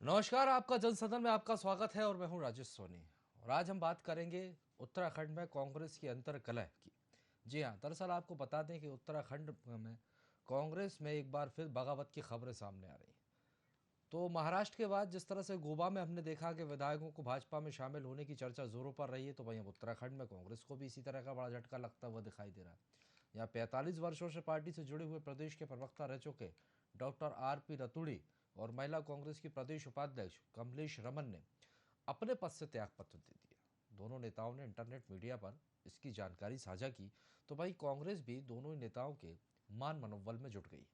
नमस्कार, आपका जनसदन में आपका स्वागत है और मैं हूं राजेश सोनी। और आज हम बात करेंगे उत्तराखंड में कांग्रेस की अंतर्कलह की। जी हां, दरअसल आपको बता दें कि उत्तराखंड में कांग्रेस में एक बार फिर बगावत की खबरें सामने आ रही हैं। तो महाराष्ट्र के बाद जिस तरह से गोवा में हमने देखा कि विधायकों को भाजपा में शामिल होने की चर्चा जोरों पर रही है, तो वहीं अब उत्तराखंड में कांग्रेस को भी इसी तरह का बड़ा झटका लगता हुआ दिखाई दे रहा है। यहाँ 45 वर्षों से पार्टी से जुड़े हुए प्रदेश के प्रवक्ता रह चुके डॉक्टर आर पी रतुड़ी और महिला कांग्रेस की प्रदेश उपाध्यक्ष कमलेश रमन ने अपने पद से त्यागपत्र दे दिया। दोनों नेताओं ने इंटरनेट मीडिया पर इसकी जानकारी साझा की, तो भाई कांग्रेस भी दोनों ही नेताओं के मान मनोबल में जुट गई।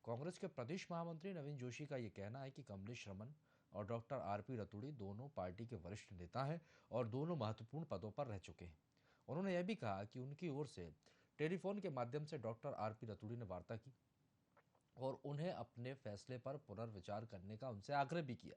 कांग्रेस के प्रदेश महामंत्री नवीन जोशी का यह कहना है कि कमलेश रमन और डॉक्टर आर पी रतुड़ी दोनों पार्टी के वरिष्ठ नेता हैं और दोनों महत्वपूर्ण पदों पर रह चुके हैं। उन्होंने यह भी कहा कि उनकी ओर से टेलीफोन के माध्यम से डॉक्टर आर पी रतुड़ी ने वार्ता की और उन्हें अपने फैसले पर पुनर्विचार करने का उनसे आग्रह भी किया।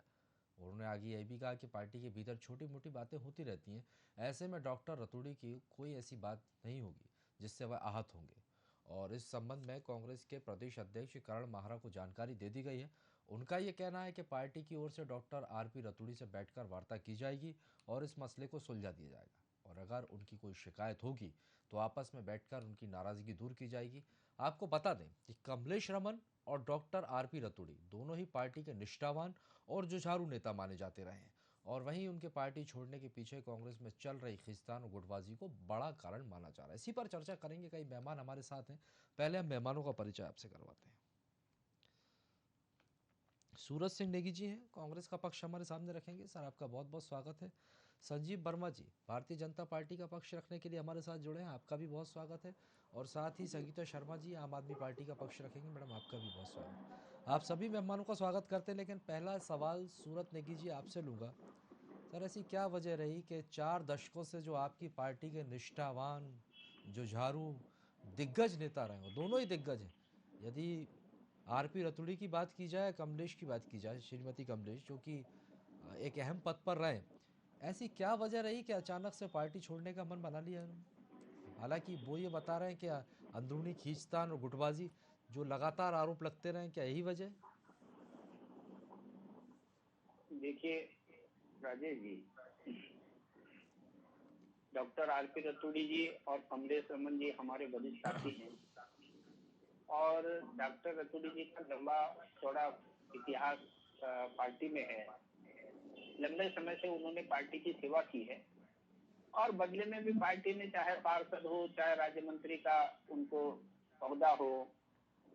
उन्होंने आगे यह भी कहा कि पार्टी के भीतर छोटी मोटी बातें होती रहती हैं, ऐसे में डॉक्टर रतुड़ी की कोई ऐसी बात नहीं होगी जिससे वह आहत होंगे। और इस संबंध में कांग्रेस के प्रदेश अध्यक्ष करण माहरा को जानकारी दे दी गई है। उनका यह कहना है कि पार्टी की ओर से डॉक्टर आर पी रतुड़ी से बैठकर वार्ता की जाएगी और इस मसले को सुलझा दिया जाएगा, और अगर उनकी कोई शिकायत होगी तो आपस में बैठकर उनकी नाराजगी दूर की जाएगी। आपको बता दें कि कमलेश रमन और डॉक्टर आर पी रतुड़ी दोनों ही पार्टी के निष्ठावान और जुझारू नेता माने जाते रहे हैं, और वहीं उनके पार्टी छोड़ने के पीछे कांग्रेस में चल रही खिस्तान और गुटबाजी को बड़ा कारण माना जा रहा है। इसी पर चर्चा करेंगे, कई मेहमान हमारे साथ हैं। पहले हम मेहमानों का परिचय आपसे करवाते हैं। सूरज सिंह नेगी जी हैं, कांग्रेस का पक्ष हमारे सामने रखेंगे। सर, आपका बहुत बहुत स्वागत है। संजीव वर्मा जी भारतीय जनता पार्टी का पक्ष रखने के लिए हमारे साथ जुड़े हैं, आपका भी बहुत स्वागत है। और साथ ही संगीता शर्मा जी आम आदमी पार्टी का पक्ष रखेंगे, मैडम आपका भी बहुत स्वागत। आप सभी मेहमानों का स्वागत करते हैं, लेकिन पहला सवाल सूरज नेगी जी आपसे लूँगा। सर, ऐसी क्या वजह रही कि 4 दशकों से जो आपकी पार्टी के निष्ठावान, जुझारू, दिग्गज नेता रहे हो, दोनों ही दिग्गज हैं, यदि आरपी रतुड़ी की बात की जाए, कमलेश की बात की जाए, श्रीमती कमलेश जो कि एक अहम पद पर रहे, ऐसी क्या वजह रही कि अचानक से पार्टी छोड़ने का मन बना लिया उन्होंने? हालांकि वो ये बता रहे हैं कि अंदरूनी खींचतान और गुटबाजी जो लगातार आरोप लगते रहे, क्या यही वजह है? देखिए राजेश जी, डॉक्टर आरपी रतूड़ी जी और कमलेश रमन जी हमारे वरिष्ठ साथी हैं। और डॉक्टर रतूड़ी जी का लंबा चौड़ा इतिहास पार्टी में है। लंबे समय से उन्होंने पार्टी की सेवा की है और बदले में भी पार्टी ने चाहे पार्षद हो, चाहे राज्य मंत्री का उनको ओहदा हो,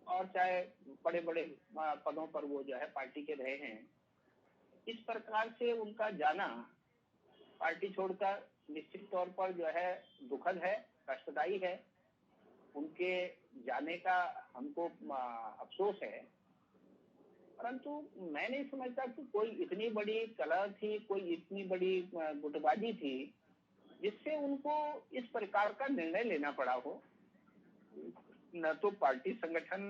और चाहे बड़े बड़े पदों पर वो जो है पार्टी के रहे हैं। इस प्रकार से उनका जाना पार्टी छोड़कर निश्चित तौर पर जो है दुखद है, कष्टदायी है। उनके जाने का हमको अफसोस है, परंतु मैं नहीं समझता कि कोई इतनी बड़ी कलह थी, कोई इतनी बड़ी गुटबाजी थी जिससे उनको इस प्रकार का निर्णय लेना पड़ा हो। न तो पार्टी संगठन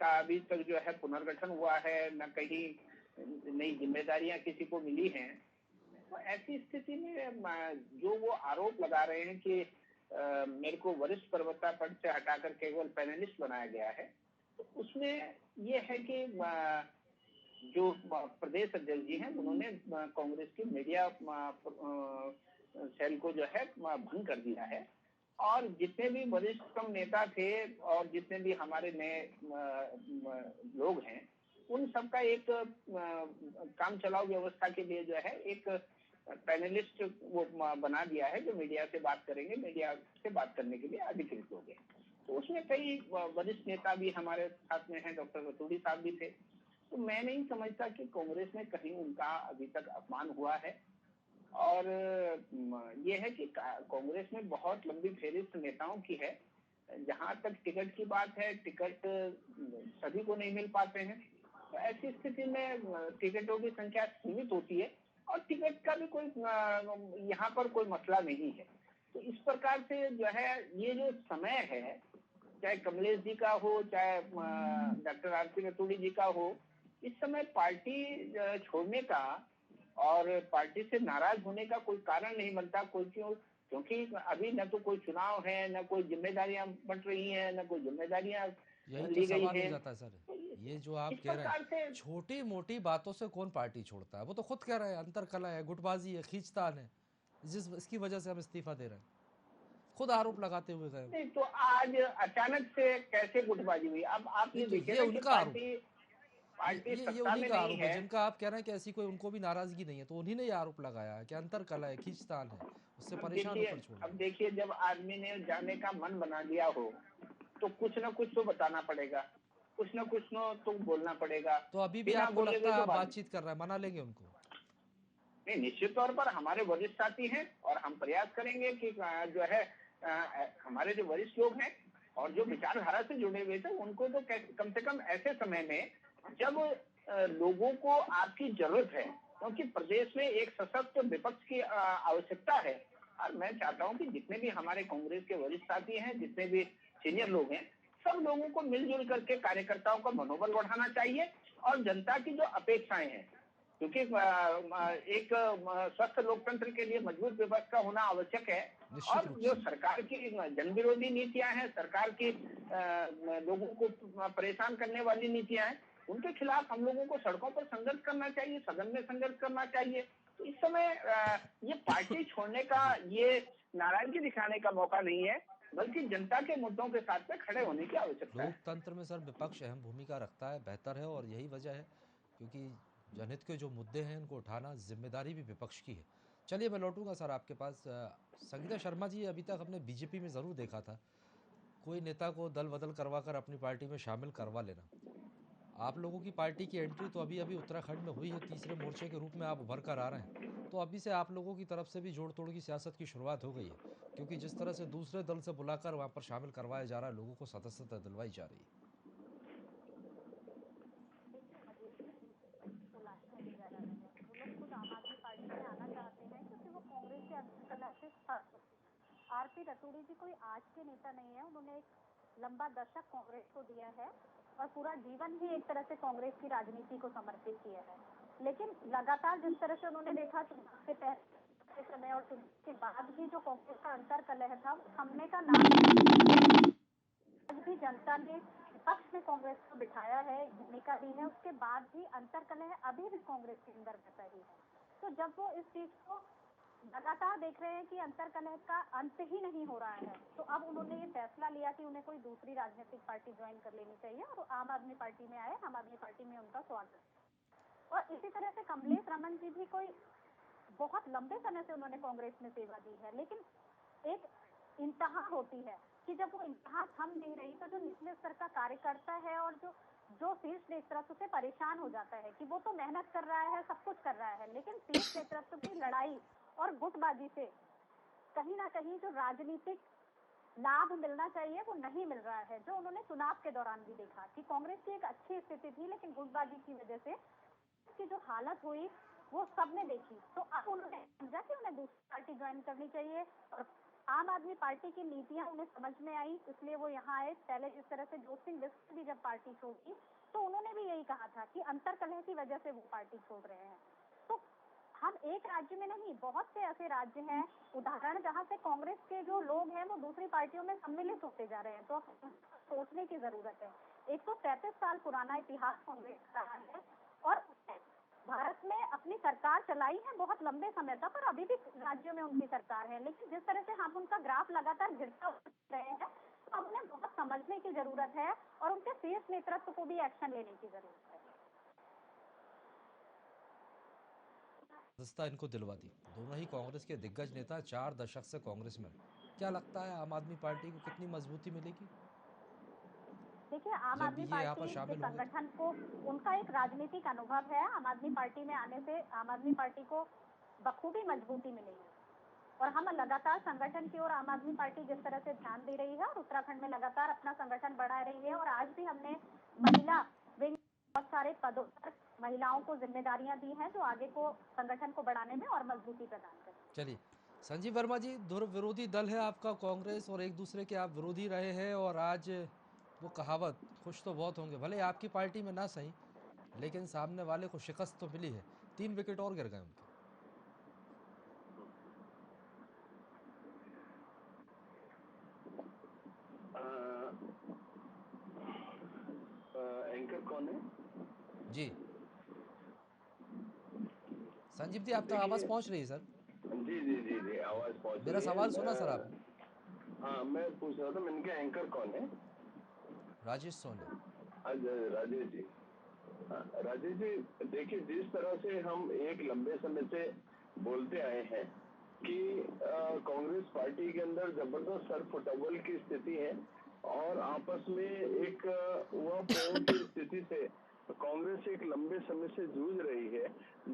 का अभी तक जो है पुनर्गठन हुआ है, न कहीं नई जिम्मेदारियां किसी को मिली हैं। तो ऐसी स्थिति में जो वो आरोप लगा रहे हैं कि मेरे को वरिष्ठ प्रवक्ता पद से हटाकर केवल पैनलिस्ट बनाया गया है, तो उसमें ये है कि जो प्रदेश अध्यक्ष जी हैं उन्होंने कांग्रेस की मीडिया सेल को जो है भंग कर दिया है। और जितने भी वरिष्ठतम नेता थे और जितने भी हमारे नए लोग हैं, उन सबका एक काम चलाओ व्यवस्था के लिए जो है एक पैनलिस्ट वो बना दिया है, जो मीडिया से बात करेंगे, मीडिया से बात करने के लिए अधिकृत लोग हैं। तो उसमें कई वरिष्ठ नेता भी हमारे साथ में हैं, डॉक्टर रतूड़ी साहब भी थे। तो मैं नहीं समझता कि कांग्रेस में कहीं उनका अभी तक अपमान हुआ है। और ये है कि कांग्रेस में बहुत लंबी फेहरिस्त नेताओं की है। जहां तक टिकट की बात है, टिकट सभी को नहीं मिल पाते हैं। तो ऐसी स्थिति में टिकटों की संख्या सीमित होती है और टिकट का भी कोई यहाँ पर कोई मसला नहीं है। तो इस प्रकार से जो है ये जो समय है, चाहे कमलेश जी का हो, चाहे डॉक्टर आरपी रतूड़ी जी का हो, इस समय पार्टी छोड़ने का और पार्टी से नाराज होने का कोई कारण नहीं बनता। कोई क्यों? क्योंकि अभी न तो कोई चुनाव है, न कोई जिम्मेदारियां बंट रही हैं, न कोई जिम्मेदारियां यही तो ली गई सवाल हो है। जाता है सर। तो ये जो आप इस कह रहे प्रकार से हैं, छोटी मोटी बातों से कौन पार्टी छोड़ता है? वो तो खुद कह रहे हैं अंतर कला है, गुटबाजी है, खींचतान है, जिस इसकी वजह से हम इस्तीफा दे रहे हैं, खुद आरोप लगाते हुए गए। नहीं, तो आज अचानक से कैसे गुटबाजी हुई? अब आप नहीं ये तो देखिए ये ना कि उनका आरोप है। पार्टी पार्टी ये सत्ता उन्हीं में का नहीं आरोप है, है। जिनका आप कह रहे हैं कि ऐसी कोई उनको भी नाराजगी नहीं है, तो उन्हीं ने ये आरोप लगाया है कि अंतर कला है, खींचतान है, उससे अब परेशान देखिए, होकर छोड़ अब दिया। देखिए, जब आदमी ने जाने का मन बना लिया हो तो कुछ ना कुछ तो बताना पड़ेगा, कुछ ना कुछ तो बोलना पड़ेगा। तो अभी भी बिना आपको बोले लगता हुए है तो आप बात बातचीत कर रहे हैं, मना लेंगे उनको? नहीं। निश्चित तौर पर हमारे वरिष्ठ साथी हैं और हम प्रयास करेंगे कि जो है हमारे जो वरिष्ठ लोग हैं और जो विचारधारा से जुड़े हुए थे उनको तो कम से कम ऐसे समय में जब लोगों को आपकी जरूरत है, क्योंकि प्रदेश में एक सशक्त विपक्ष की आवश्यकता है। और मैं चाहता हूं कि जितने भी हमारे कांग्रेस के वरिष्ठ साथी हैं, जितने भी सीनियर लोग हैं, सब लोगों को मिलजुल करके कार्यकर्ताओं का मनोबल बढ़ाना चाहिए और जनता की जो अपेक्षाएं हैं, क्योंकि एक स्वस्थ लोकतंत्र के लिए मजबूत व्यवस्था होना आवश्यक है। निश्चित और रूप जो से। सरकार की जन विरोधी नीतियां हैं, सरकार की लोगों को परेशान करने वाली नीतियां हैं, उनके खिलाफ हम लोगों को सड़कों पर संघर्ष करना चाहिए, सदन में संघर्ष करना चाहिए। तो इस समय ये पार्टी छोड़ने का, जी। ये नाराजगी दिखाने का मौका नहीं है, बल्कि जनता के मुद्दों के साथ में खड़े होने की आवश्यकता है। लोकतंत्र में सर विपक्ष अहम भूमिका रखता है, बेहतर है, और यही वजह है क्योंकि जनहित के जो मुद्दे हैं उनको उठाना जिम्मेदारी भी विपक्ष की है। चलिए मैं लौटूंगा सर आपके पास। संगीता शर्मा जी, अभी तक हमने बीजेपी में ज़रूर देखा था कोई नेता को दल बदल करवा कर अपनी पार्टी में शामिल करवा लेना। आप लोगों की पार्टी की एंट्री तो अभी अभी उत्तराखंड में हुई है, तीसरे मोर्चे के रूप में आप उभर कर आ रहे हैं, तो अभी से आप लोगों की तरफ से भी जोड़ तोड़ की सियासत की शुरुआत हो गई है, क्योंकि जिस तरह से दूसरे दल से बुलाकर वहाँ पर शामिल करवाया जा रहा है, लोगों को सदस्यता दिलवाई जा रही है। तलाशने दी जा रहा है। वो लोग खुद आम आदमी पार्टी में आना चाहते हैं क्योंकि वो कांग्रेस के अंतर्कलह से आरपी रतूड़ी जी कोई आज के नेता नहीं है, उन्होंने एक लंबा दशक कांग्रेस को दिया है और पूरा जीवन ही एक तरह से कांग्रेस की राजनीति को समर्पित किया है। लेकिन लगातार जिस तरह से उन्होंने देखा चुनाव से पहले समय और चुनाव के बाद भी जो कांग्रेस का अंतर्कलह था वो थमने का नाम, आज भी जनता ने विपक्ष में कांग्रेस को बिठाया है, भूमिका दी है, उसके बाद भी अंतर्कलह अभी भी कांग्रेस के अंदर बचा ही है। तो जब वो इस चीज को लगातार देख रहे हैं कि अंतर्कलह का अंत ही नहीं हो रहा है, तो अब उन्होंने ये फैसला लिया कि उन्हें कोई दूसरी राजनीतिक पार्टी ज्वाइन कर लेनी चाहिए और आम आदमी पार्टी में आए। आम आदमी पार्टी में उनका स्वागत। और इसी तरह से कमलेश रमन जी भी कोई बहुत लंबे समय से उन्होंने कांग्रेस में सेवा दी है, लेकिन एक इंतहा होती है कि जब वो इंतहा थम नहीं रही तो जो निचले स्तर का कार्यकर्ता है और जो जो शीर्ष नेतृत्व से परेशान हो जाता है कि वो तो मेहनत कर रहा है, सब कुछ कर रहा है, लेकिन शीर्ष नेतृत्व की लड़ाई और गुटबाजी से कहीं ना कहीं जो राजनीतिक लाभ मिलना चाहिए वो नहीं मिल रहा है। जो उन्होंने चुनाव के दौरान भी देखा कि कांग्रेस की एक अच्छी स्थिति थी, लेकिन गुटबाजी की वजह से की जो हालत हुई वो सबने देखी। तो अब उन्होंने समझा कि उन्हें दूसरी पार्टी ज्वाइन करनी चाहिए और आम आदमी पार्टी की नीतियां उन्हें समझ में आई, इसलिए वो यहाँ आए। पहले जिस तरह से जोत सिंह बिस्ट भी जब पार्टी छोड़ी तो उन्होंने भी यही कहा था कि अंतर्कलह की वजह से वो पार्टी छोड़ रहे हैं। तो हम एक राज्य में नहीं, बहुत से ऐसे राज्य हैं उदाहरण जहां से कांग्रेस के जो लोग हैं वो दूसरी पार्टियों में सम्मिलित होते जा रहे हैं। तो सोचने की जरूरत है। 133 साल पुराना इतिहास कांग्रेस का है और भारत में अपनी सरकार चलाई है बहुत लंबे समय तक और अभी भी राज्यों में उनकी सरकार है, लेकिन जिस तरह से हम उनका ग्राफ लगातार गिरता रहे हैं तो हमें बहुत समझने की जरूरत है और उनके शीर्ष नेतृत्व को भी एक्शन लेने की जरूरत है। सदस्यता इनको दिलवा दी। दोनों ही कांग्रेस के दिग्गज नेता 4 दशक से कांग्रेस में। क्या लगता है आम आदमी पार्टी को कितनी मजबूती मिलेगी देखिए, आम जब आदमी ये यहाँ पर पार्टी के शामिल होंगे तो? संगठन को उनका एक राजनीतिक अनुभव है। आम आदमी पार्टी में आने से आम आदमी पार्टी को बखूबी मजबूती मिलेगी और हम लगातार संगठन की ओर आम आदमी पार्टी जिस तरह से ध्यान दे रही है और उत्तराखंड में लगातार अपना संगठन बढ़ा रही है और आज भी हमने महिला विंग बहुत सारे पदों पर महिलाओं को जिम्मेदारियां दी हैं जो आगे को संगठन को बढ़ाने में और मजबूती प्रदान करें। चलिए, संजीव वर्मा जी, ध्रुव विरोधी दल है आपका कांग्रेस और एक दूसरे के आप विरोधी रहे हैं, और आज वो कहावत, खुश तो बहुत होंगे भले आपकी पार्टी में ना सही, लेकिन सामने वाले को शिकस्त तो मिली है, 3 विकेट और गिर गए उनके। एंकर कौन है? जी संजीव जी, आप तक देखिए, आवाज पहुंच रही है सर? जी जी जी जी, आवाज पहुंच मेरा रही है। सवाल सुना सर आपने? हाँ, मैं पूछ रहा था, मैंने कहा एंकर कौन है? राजेश सोनी। राजेश जी। हाँ, राजेश जी, देखिए, जिस तरह से हम एक लंबे समय से बोलते आए हैं कि कांग्रेस पार्टी के अंदर जबरदस्त सरफुटबल की स्थिति है और आपस में एक वह प्रेम की स्थिति से कांग्रेस एक लंबे समय से जूझ रही है,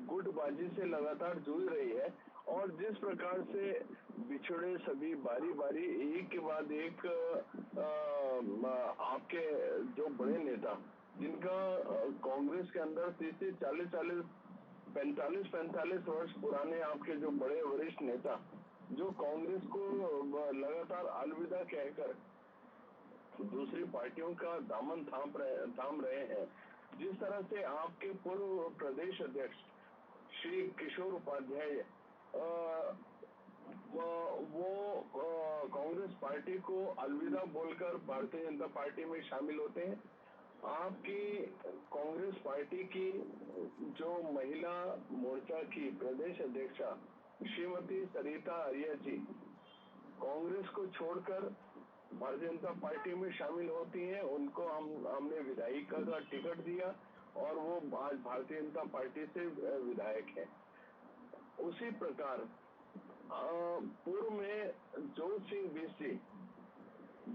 गुटबाजी से लगातार जूझ रही है। और जिस प्रकार से बिछड़े सभी बारी बारी एक के बाद एक आपके जो बड़े नेता, जिनका कांग्रेस के अंदर 30 40 45 वर्ष पुराने आपके जो बड़े वरिष्ठ नेता, जो कांग्रेस को लगातार अलविदा कहकर दूसरी पार्टियों का दामन थाम रहे हैं। जिस तरह से आपके पूर्व प्रदेश अध्यक्ष श्री किशोर उपाध्याय वो कांग्रेस पार्टी को अलविदा बोलकर भारतीय जनता पार्टी में शामिल होते हैं। आपकी कांग्रेस पार्टी की जो महिला मोर्चा की प्रदेश अध्यक्षा श्रीमती सरिता आर्या जी कांग्रेस को छोड़कर भारतीय जनता पार्टी में शामिल होती हैं। उनको हमने विधायिका का टिकट दिया और वो आज भारतीय जनता पार्टी से विधायक है। उसी प्रकार पूर्व में जोर सिंह बीसी,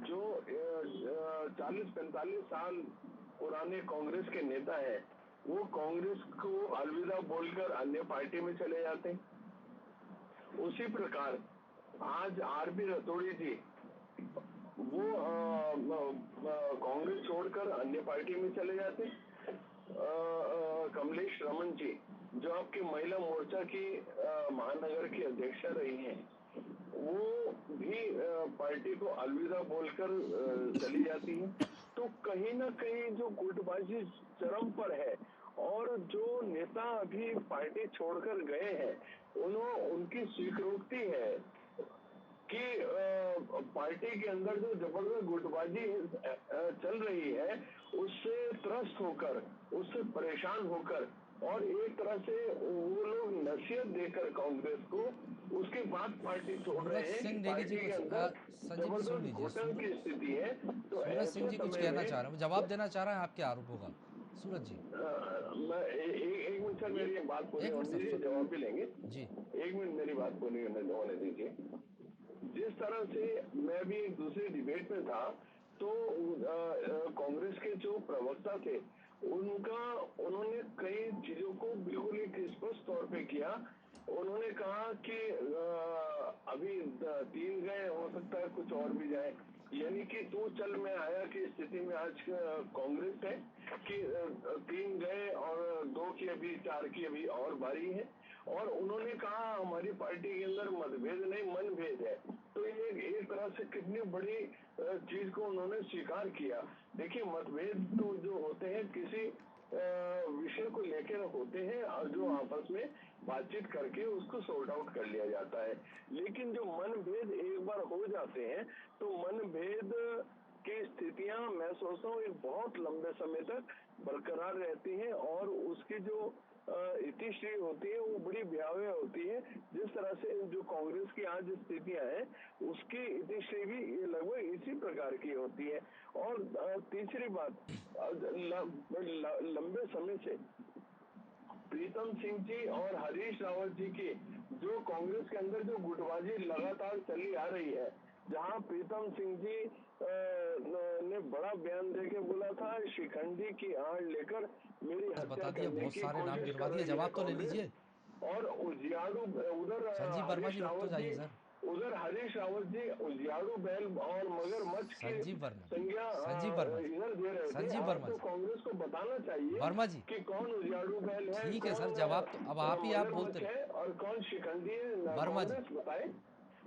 जो 40-45 साल पुराने कांग्रेस के नेता है, वो कांग्रेस को अलविदा बोलकर अन्य पार्टी में चले जाते हैं। उसी प्रकार आज आरपी रतोड़ी जी, वो कांग्रेस छोड़कर अन्य पार्टी में चले जाते हैं। कमलेश रमन जी, जो आपकी महिला मोर्चा की महानगर की अध्यक्षा रही हैं, वो भी पार्टी को अलविदा बोलकर चली जाती है। तो कहीं ना कहीं जो गुटबाजी चरम पर है और जो नेता अभी पार्टी छोड़कर गए हैं, उनकी स्वीकृति है कि पार्टी के अंदर जो जबरदस्त गुटबाजी चल रही है, उससे त्रस्त होकर, उससे परेशान होकर और एक तरह से वो लोग नसीहत देकर कांग्रेस को, उसके बाद पार्टी छोड़ रहे सूरज हैं कि सिंह नेगी जी पार्टी के कुछ अंदर संजीव जी सुन जबरदस्त लीजिए। घुटन की स्थिति है। तो सूरज सिंह ऐसे जी कुछ समय कहना में चाह रहे हैं, जवाब देना चाह रहे हैं आपके आरोपों का। सूरज जी मैं एक मिनट सर, मेरी बात पूरी एक मिनट होने सर दीजिए, जवाब भी लेंगे। जी। एक मिनट मेरी बात पूरी होने दीजिए। जिस तरह से मैं भी एक दूसरे डिबेट में था, तो कांग्रेस के जो प्रवक्ता थे, उन्होंने कई चीजों को बिल्कुल एक स्पष्ट तौर पे किया। उन्होंने कहा कि अभी 3 गए, हो सकता है कुछ और भी जाए, यानी कि तू चल मैं आया की स्थिति में आज कांग्रेस है कि 3 गए और 2 की अभी 4 की अभी और बारी है। और उन्होंने कहा हमारी पार्टी के अंदर मतभेद नहीं, मनभेद है। तो ये एक तरह से कितनी बड़ी चीज को उन्होंने स्वीकार किया। देखिए, मतभेद तो जो होते हैं किसी विषय को लेकर होते हैं और जो आपस में बातचीत करके उसको सॉर्ट आउट कर लिया जाता है। लेकिन जो मनभेद एक बार हो जाते हैं, तो मनभेद की स्थितियां मैं सोचता हूँ एक बहुत लंबे समय तक बरकरार रहती हैं और उसकी जो इतिश्री होती है वो बड़ी भयावह होती है। जिस तरह से जो कांग्रेस की आज स्थितियां हैं, उसकी इतिश्री भी लगभग इसी प्रकार की होती है। और तीसरी बात, लंबे समय से प्रीतम सिंह जी और हरीश रावत जी की जो कांग्रेस के अंदर जो गुटबाजी लगातार चली आ रही है, जहां प्रीतम सिंह जी ने बड़ा बयान देके बोला था शिखंडी की आड़ लेकर मेरी हत्या बता दिया, करने बहुत की सारे नाम कोशिश गिनवा कर दिए, रही है जवाब तो ले कांग्रेस। लीजिए। और उजियारू उधर संजीव वर्मा जी हरीश रुक तो रावत जाइए जी, सर। उधर हरीश रावत जी उजियारू बैल और मगरमच्छ की संजीव वर्मा जी, संज्ञा संजीव वर्मा जी, इधर दे रहे थे। संजीव आप वर्मा तो जी, कांग्रेस को बताना चाहिए वर्मा जी, कि कौन उजियारू बैल है, ठीक है सर, कौन जवाब तो अब आप बोलते मगरमच्छ रहे। है और कौन शिखंडी है, वर्मा जी, कांग्रेस बताए।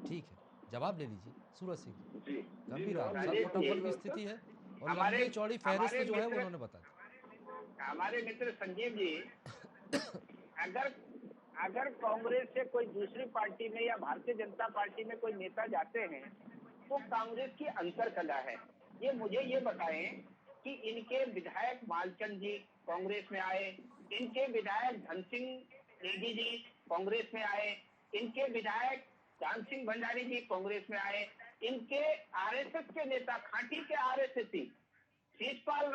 ठीक है, जवाब ले लीजिए। सूरज सिंह जी, जी जी, गंभीर जवाब राजेश सर जी, फुटबॉल की सर। स्थिति है और हमारे लंबी चौड़ी फहरिस्त हमारे जो है वो मित्र उन्होंने बता दी। हमारे मित्र संजीव जी, अगर अगर कांग्रेस से कोई दूसरी पार्टी में या भारतीय जनता पार्टी में कोई नेता जाते हैं, तो कांग्रेस की अंतर कला है। ये मुझे ये बताएं कि इनके विधायक मालचंद जी कांग्रेस में आए, इनके विधायक धन सिंह नेगी जी कांग्रेस में आए, इनके विधायक जान सिंह भंडारी जी कांग्रेस में आए, इनके आरएसएस के नेता, खांटी के आरएसएसी शीशपाल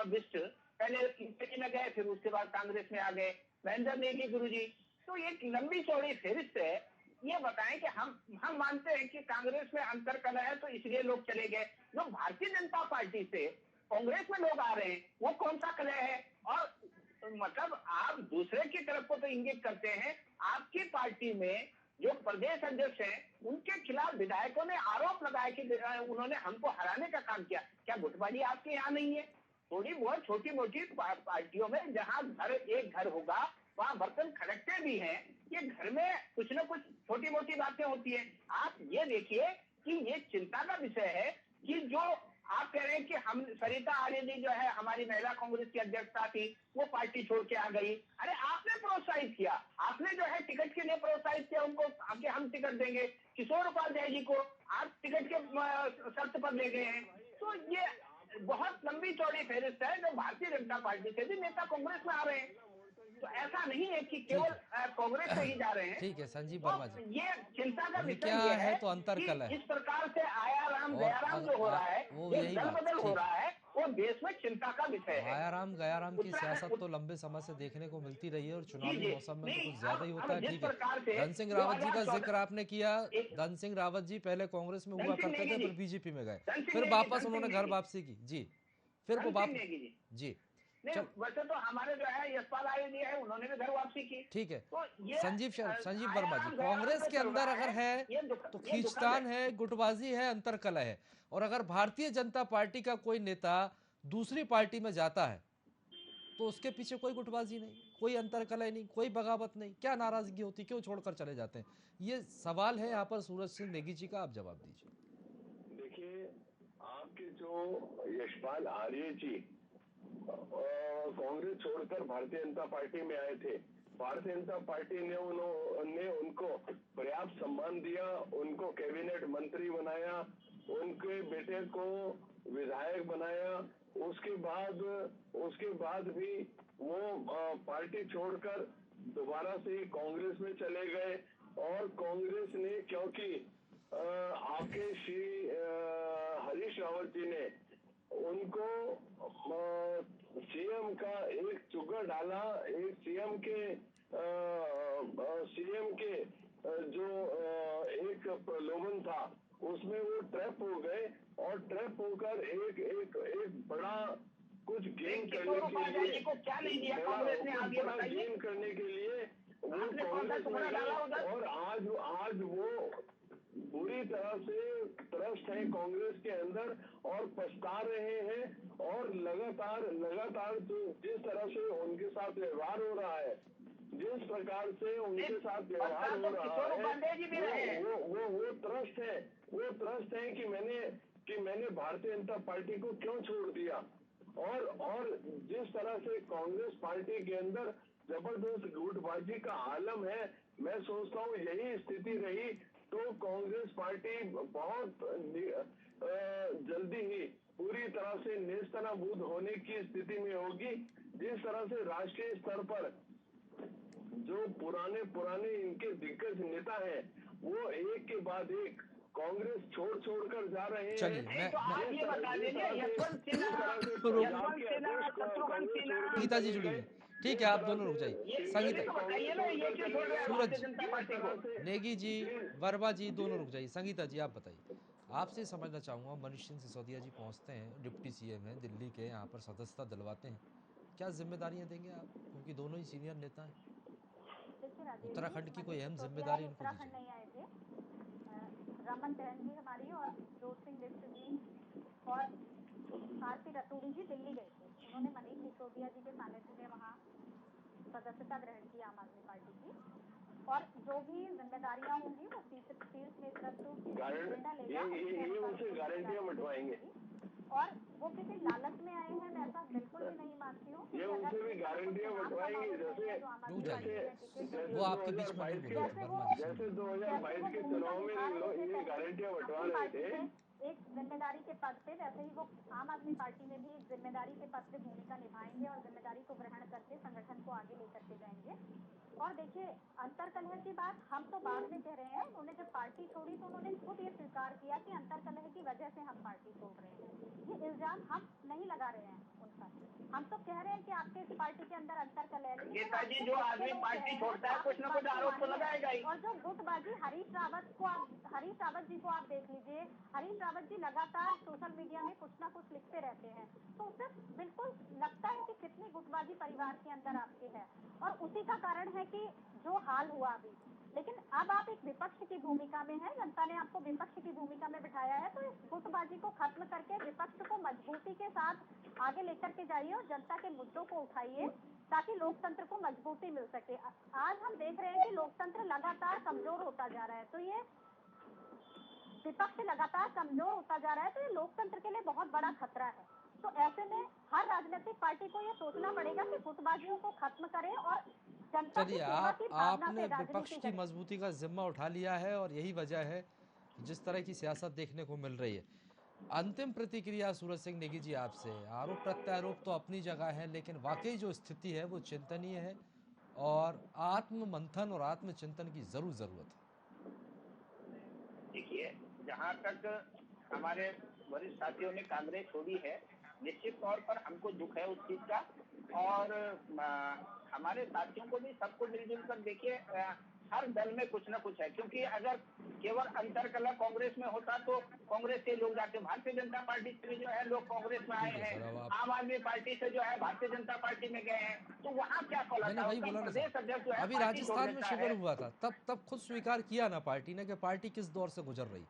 बिष्ट पहले बीजेपी में गए, फिर उसके बाद कांग्रेस में आ गए, महेंद्र नेगी गुरुजी। तो एक लंबी चौड़ी फहरिस्त है। ये बताएं कि हम मानते हैं कि कांग्रेस में अंतर कलह है तो इसलिए लोग चले गए। जो भारतीय जनता पार्टी से कांग्रेस में लोग आ रहे हैं वो कौन सा कलह है? और मतलब आप दूसरे की तरफ को तो इंगित करते हैं। आपकी पार्टी में जो प्रदेश अध्यक्ष हैं उनके खिलाफ विधायकों ने आरोप लगाया कि उन्होंने हमको हराने का काम किया। क्या गुटबाजी आपके यहाँ नहीं है? थोड़ी बहुत छोटी मोटी पार्टियों में जहां एक घर होगा वहां बर्तन खड़कते भी हैं। ये घर में कुछ न कुछ छोटी मोटी बातें होती है। आप ये देखिए कि ये चिंता का विषय है कि जो आप कह रहे हैं कि हम सरिता आर्य जी जो है हमारी महिला कांग्रेस की अध्यक्षा थी, वो पार्टी छोड़ के आ गई। अरे आपने प्रोत्साहित किया, आपने जो है टिकट के लिए प्रोत्साहित किया उनको, आगे हम टिकट देंगे। किशोर उपाध्याय जी को आप टिकट के शर्त पर ले गए हैं। तो ये बहुत लंबी चौड़ी फहरिस्त है। जो भारतीय जनता पार्टी से भी नेता कांग्रेस में आ रहे हैं, तो ऐसा नहीं है कि केवल कांग्रेस से ही जा रहे हैं। ठीक है संजीव तो वर्मा जी, ये चिंता का अभी विषय क्या ये है है तो अंतर कि कल है इस प्रकार से आयाराम और गयाराम जो हो रहा है, वो जो यही दल बात बदल हो ठीक। रहा है, वो देश में चिंता का विषय है। आयाराम गयाराम की सियासत उत्तराखंड तो लंबे समय से देखने को मिलती रही है और जी चुनावी जी मौसम में तो नहीं, कुछ ज्यादा ही होता है। अब जिस ठीक है, प्रकार से धन सिंह रावत जी का जिक्र 2014 आपने किया। एक धन सिंह रावत जी पहले कांग्रेस में धन हुआ सिंह करते नेगी थे, जी, फिर बीजेपी में गए, धन सिंह फिर नेगी, वापस धन सिंह उन्होंने घर नेगी, वापसी की जी, फिर वो धन सिंह वापस नेगी जी। जी। नहीं, चल वैसे तो हमारे जो है यशपाल आर्य जी है, उन्होंने भी घर वापसी की। ठीक है, तो ये संजीव वर्मा जी, आयाराम गयाराम कांग्रेस पे के चल अंदर रहा अगर है। है तो ये दुखद है। खींचतान है, गुटबाजी है, अंतरकलह है। और अगर भारतीय जनता पार्टी का कोई नेता दूसरी पार्टी में जाता है तो उसके पीछे कोई गुटबाजी नहीं, कोई अंतरकलह नहीं, कोई बगावत नहीं, क्या नाराजगी होती, क्यों छोड़कर चले जाते हैं? ये सवाल है यहाँ पर सूरज सिंह नेगी जी का, आप जवाब दीजिए। देखिए, आपके जो यशपाल आर्य जी कांग्रेस छोड़कर भारतीय जनता पार्टी में आए थे, भारतीय जनता पार्टी ने उनको पर्याप्त सम्मान दिया, उनको कैबिनेट मंत्री बनाया, उनके बेटे को विधायक बनाया। उसके बाद भी वो पार्टी छोड़कर दोबारा से कांग्रेस में चले गए। और कांग्रेस ने, क्योंकि आपके श्री हरीश रावत जी ने उनको सीएम का एक चुग्गा डाला, एक सीएम के जो एक प्रलोभन था उसमें वो ट्रैप हो गए और ट्रैप होकर एक बड़ा कुछ गेन करने के लिए, को क्या नहीं दिया कांग्रेस ने, आप ये बताइए। गेन करने के लिए वो आपने कौन सा कांग्रेस में टुकड़ा डाला उधर? गए। और आज वो बुरी तरह से त्रस्त है कांग्रेस के अंदर और पछता रहे हैं। और लगातार जिस तरह से उनके साथ व्यवहार हो रहा है, जिस प्रकार से उनके साथ व्यवहार हो रहा है, वो त्रस्त है। वो त्रस्त है कि मैंने भारतीय जनता पार्टी को क्यों छोड़ दिया। और जिस तरह से कांग्रेस पार्टी के अंदर जबरदस्त गुटबाजी का आलम है, मैं सोचता हूँ यही स्थिति रही तो कांग्रेस पार्टी बहुत जल्दी ही पूरी तरह से नेस्तनाबूद होने की स्थिति में होगी। जिस तरह से राष्ट्रीय स्तर पर जो पुराने इनके दिग्गज नेता हैं, वो एक के बाद एक कांग्रेस छोड़कर जा रहे हैं। चलिए, तो आप ये बता दीजिए, यशवंत सिन्हा, संगीता जी जुड़ी हुई, ठीक है, आप दोनों रुक जाइए। संगीता, सूरज, नेगी जी, वर्मा जी, दोनों रुक जाइए। संगीता जी आप बताइए, आपसे समझना चाहूंगा, मनीष सिंह सिसोदिया जी पहुंचते हैं, डिप्टी सीएम हैं दिल्ली के, यहाँ पर सदस्यता दिलवाते हैं, क्या जिम्मेदारियां देंगे आप, क्योंकि दोनों ही सीनियर नेता हैं? देखिए राजेश जी, उत्तराखंड की कोई मनीष अहम सिसोदिया जिम्मेदारी उनको उत्तराखंड दीजिए। नहीं आए थे। रमन बहन जी हमारी और जोत सिंह बिष्ट जी और आरती रतूड़ी जी दिल्ली गए थे। उन्होंने मनीष सिसोदिया जी के सानिध्य में वहाँ सदस्यता ग्रहण की आम आदमी पार्टी की, और जो भी जिम्मेदारियां होंगी वो शीर्ष नेतृत्व निर्णय लेगा, उनसे गारंटियां बंटवाएंगे। और वो किसी लालच में आए हैं, मैं ऐसा बिल्कुल भी नहीं मानती हूँ। ये उनसे भी गारंटियां बंटवाएंगे, जैसे वो आपके बीच में नहीं बोल रहे थे, वर्मा जी। जैसे 2022 के चुनाव में ये गारंटियां बंटवा रहे थे एक जिम्मेदारी के पद पे, वैसे ही वो आम आदमी पार्टी में भी एक जिम्मेदारी के पद पे भूमिका निभाएंगे और जिम्मेदारी को ग्रहण करके संगठन को आगे लेकर के जाएंगे। और देखिए, अंतरकलह की बात हम तो बाद में कह रहे हैं, उन्होंने जब पार्टी छोड़ी तो उन्होंने खुद ये स्वीकार किया कि अंतरकलह की वजह से हम पार्टी छोड़ रहे हैं। ये इल्जाम हम नहीं लगा रहे हैं उन पर, हम तो कह रहे हैं कि आपके इस पार्टी के अंदर अंतरकलह है। नेताजी, जो आदमी पार्टी छोड़ता है कुछ ना कुछ आरोप तो लगाएगा ही। और जो गुटबाजी हरीश रावत जी को आप देख लीजिए, हरीश रावत जी लगातार सोशल मीडिया में कुछ ना कुछ लिखते रहते हैं, तो उससे बिल्कुल लगता है कि कितनी गुटबाजी परिवार के अंदर आपके है। और उसी का कारण है कि जो हाल हुआ अभी। लेकिन अब आप एक विपक्ष की भूमिका में हैं, जनता ने आपको विपक्ष की भूमिका में बिठाया है, तो इस गुटबाजी को खत्म करके विपक्ष को मजबूती के साथ आगे लेकर के जाइए और जनता के मुद्दों को उठाइए, ताकि लोकतंत्र को मजबूती मिल सके। आज हम देख रहे हैं कि लोकतंत्र लगातार कमजोर होता जा रहा है, तो ये विपक्ष लगातार कमजोर होता जा रहा है, तो ये लोकतंत्र के लिए बहुत बड़ा खतरा है। तो ऐसे में हर राजनीतिक पार्टी को ये सोचना पड़ेगा कि गुटबाजियों को खत्म करें और जनता की चलिए, सेवा की भावना आपने से विपक्ष राजनीति की करें। मजबूती का जिम्मा उठा लिया है और यही वजह है कि जिस तरह की सियासत देखने को मिल रही है। अंतिम प्रतिक्रिया सूरज सिंह नेगी जी आपसे। आरोप प्रत्यारोप तो अपनी जगह है, लेकिन वाकई जो स्थिति है वो चिंतनीय है और आत्म मंथन और आत्मचिंतन की जरूर जरूरत है। देखिए, जहाँ तक हमारे वरिष्ठ साथियों ने कांग्रेस छोड़ी है, निश्चित तौर पर हमको दुख है उस चीज का। और हमारे साथियों को भी, सबको मिलजुल कर देखिए, हर दल में कुछ ना कुछ है, क्योंकि अगर केवल अंतरकलह कांग्रेस में होता तो कांग्रेस के लोग जाके भारतीय जनता पार्टी से जो है लोग कांग्रेस में आए ठीक है हैं, सर, अब आप आम आदमी पार्टी से जो है भारतीय जनता पार्टी में गए हैं, तो वहाँ क्या फौला मैंने था? वही उसका बोला ना सर, प्रदेश अध्यक्ष जो है अभी पार्टी छोड़ राजस्थान में देता शिविर है। हुआ था, तब खुद स्वीकार किया ना पार्टी ने कि पार्टी किस दौर से गुजर रही।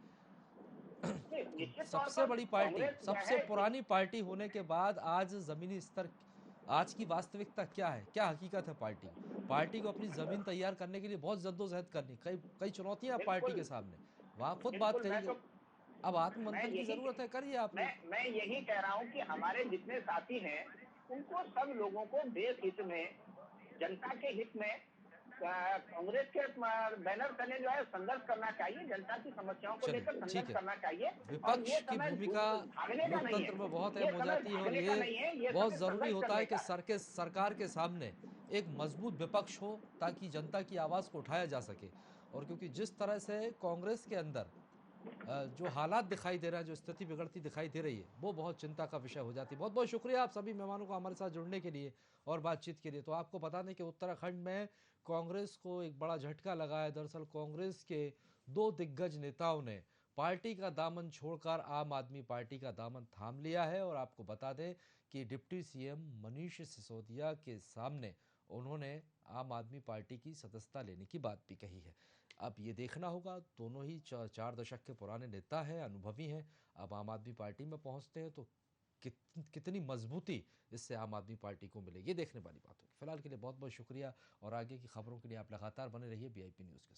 तो निश्चित तौर सबसे पर बड़ी पार्टी, कांग्रेस जो सबसे है पुरानी पार्टी होने के बाद आज जमीनी स्तर, आज की वास्तविकता क्या है, क्या हकीकत है पार्टी की? पार्टी को अपनी जमीन तैयार करने के लिए बहुत जद्दोजहद करनी, कई कई चुनौतियां पार्टी बिल्कुल के सामने, वहां खुद बात बिल्कुल। कही मैं गई। तो अब मैं आत्ममंथन की यही जरूरत है, करिए आप लोग। मैं यही कह रहा हूं कि हमारे जितने साथी हैं, उनको सब लोगों को देश हित में, जनता के हित में कांग्रेस के बैनर तले जो है संघर्ष करना चाहिए, जनता की समस्याओं को चलिए लेकर ठीक संघर्ष है, करना चाहिए। और ये विपक्ष की समय भूमिका भागने का नहीं है, लोकतंत्र में बहुत ये अहम हो समय जाती है और भागने का ये नहीं है, ये बहुत समय जरूरी संघर्ष होता है करने कि का है। सरकार के सामने एक मजबूत विपक्ष हो, ताकि जनता की आवाज को उठाया जा सके। और क्योंकि जिस तरह से कांग्रेस के अंदर जो हालात दिखाई दे रहा है, जो स्थिति बिगड़ती दिखाई दे रही है, वो बहुत चिंता का विषय हो जाती है। बहुत बहुत शुक्रिया आप सभी मेहमानों को हमारे साथ जुड़ने के लिए और बातचीत के लिए। तो आपको बता दें कि उत्तराखंड में कांग्रेस को एक बड़ा झटका लगा है। दरअसल कांग्रेस के दो दिग्गज नेताओं ने पार्टी का दामन छोड़कर आम आदमी पार्टी का दामन थाम लिया है। और आपको बता दें कि डिप्टी सीएम मनीष सिसोदिया के सामने उन्होंने आम आदमी पार्टी की सदस्यता लेने की बात भी कही है। अब ये देखना होगा, दोनों ही 4 दशक के पुराने नेता हैं, अनुभवी हैं। अब आम आदमी पार्टी में पहुंचते हैं तो कितनी मजबूती इससे आम आदमी पार्टी को मिलेगी, ये देखने वाली बात होगी। फिलहाल के लिए बहुत बहुत शुक्रिया और आगे की खबरों के लिए आप लगातार बने रहिए बीआईपी न्यूज़ के साथ।